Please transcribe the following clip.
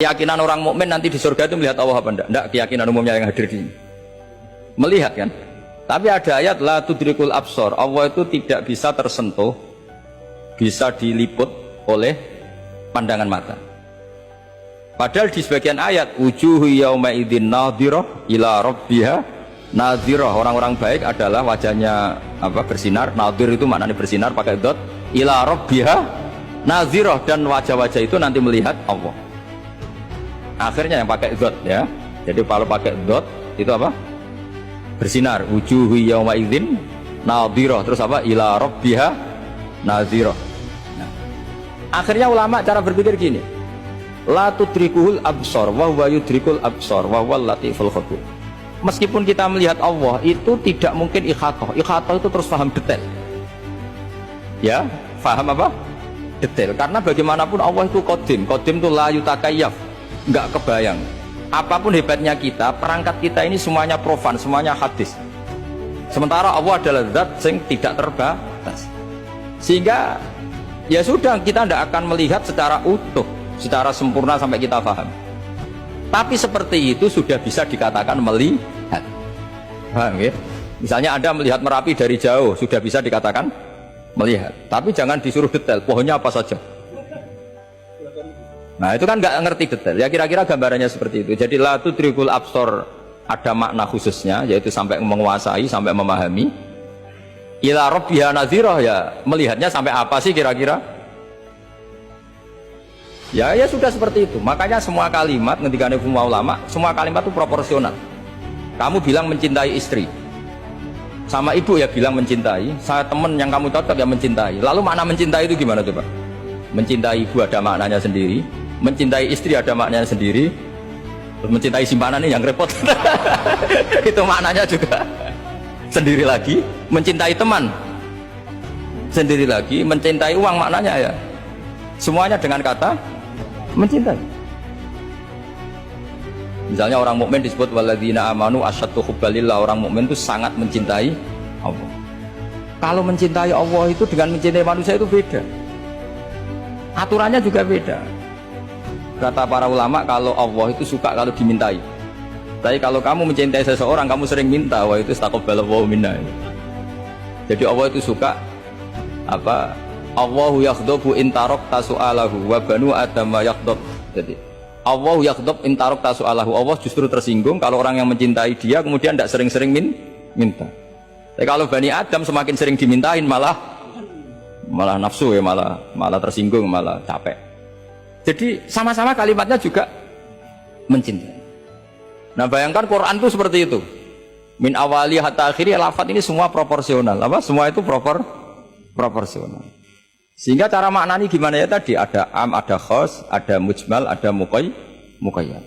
Keyakinan orang mukmin nanti di surga itu melihat Allah apa enggak? Enggak, keyakinan umumnya yang hadir di sini. Melihat kan? Tapi ada ayat la tudrikul absor. Allah itu tidak bisa tersentuh, bisa diliput oleh pandangan mata. Padahal di sebagian ayat wujuhu yauma idzin nadhirah ila rabbiha nadhirah. Orang-orang baik adalah wajahnya apa? Bersinar. Nadhir itu maknanya bersinar pakai dot. Ila rabbiha nadhirah, dan wajah-wajah itu nanti melihat Allah. Akhirnya yang pakai dot ya. Jadi kalau pakai dot itu apa? Bersinar. Wujuhu yauma idzin nadhirah. Terus apa? Ila rabbiha nadhirah. Nah, akhirnya ulama cara berpikir gini. La tudrikuhul absor wa huwa yudrikul absor wa huwal latiful khabir. Meskipun kita melihat Allah itu tidak mungkin ikhatah. Ikhatah itu terus paham detail. Ya, paham apa? Detail. Karena bagaimanapun Allah itu qadim. Qadim itu la yutakayyaf. Enggak kebayang. Apapun hebatnya kita, perangkat kita ini semuanya profan, semuanya hadis. Sementara Allah adalah zat yang tidak terbatas. Sehingga ya sudah, kita tidak akan melihat secara utuh, secara sempurna sampai kita paham. Tapi seperti itu sudah bisa dikatakan melihat. Paham ya? Misalnya Anda melihat Merapi dari jauh, sudah bisa dikatakan melihat. Tapi jangan disuruh detail, pohonnya apa saja. Nah itu kan nggak ngerti detail. Ya kira-kira gambarannya seperti itu. Jadi la tudrikul absor ada makna khususnya, yaitu sampai menguasai, sampai memahami. Ila rabbiha nadhirah, ya melihatnya sampai apa sih kira-kira? Ya sudah seperti itu. Makanya semua kalimat ketika semua ulama, semua kalimat itu proporsional. Kamu bilang mencintai istri, sama ibu ya bilang mencintai. Saya teman yang kamu cocok ya mencintai. Lalu makna mencintai itu gimana coba? Mencintai ibu ada maknanya sendiri, mencintai istri ada maknanya sendiri, terus mencintai simpanan ini yang repot. Itu maknanya juga sendiri lagi. Mencintai teman sendiri lagi, mencintai uang maknanya ya semuanya dengan kata mencintai. Misalnya orang mukmin disebut walladzina amanu asyaddu hubbalillah. Orang mukmin itu sangat mencintai Allah. Kalau mencintai Allah itu dengan mencintai manusia itu beda. Aturannya juga beda. Kata para ulama, kalau Allah itu suka kalau dimintai. Tapi kalau kamu mencintai seseorang, kamu sering minta, wah itu taqabbalallahu minna. Jadi Allah itu suka apa? Allahu yaghdabu in tarakta su'alahu wa banu adam yaghdab. Jadi Allahu yaghdabu in tarakta su'alahu. Allah justru tersinggung kalau orang yang mencintai dia kemudian tidak sering-sering minta. Tapi kalau Bani Adam semakin sering dimintain malah nafsu ya, malah tersinggung, malah capek. Jadi sama-sama kalimatnya juga mencintai. Nah bayangkan Quran itu seperti itu. Min awali hatta akhiri, lafaz ini semua proporsional. Apa? Semua itu proporsional. Sehingga cara maknanya gimana ya tadi? Ada am, ada khos, ada mujmal, ada muqayyad.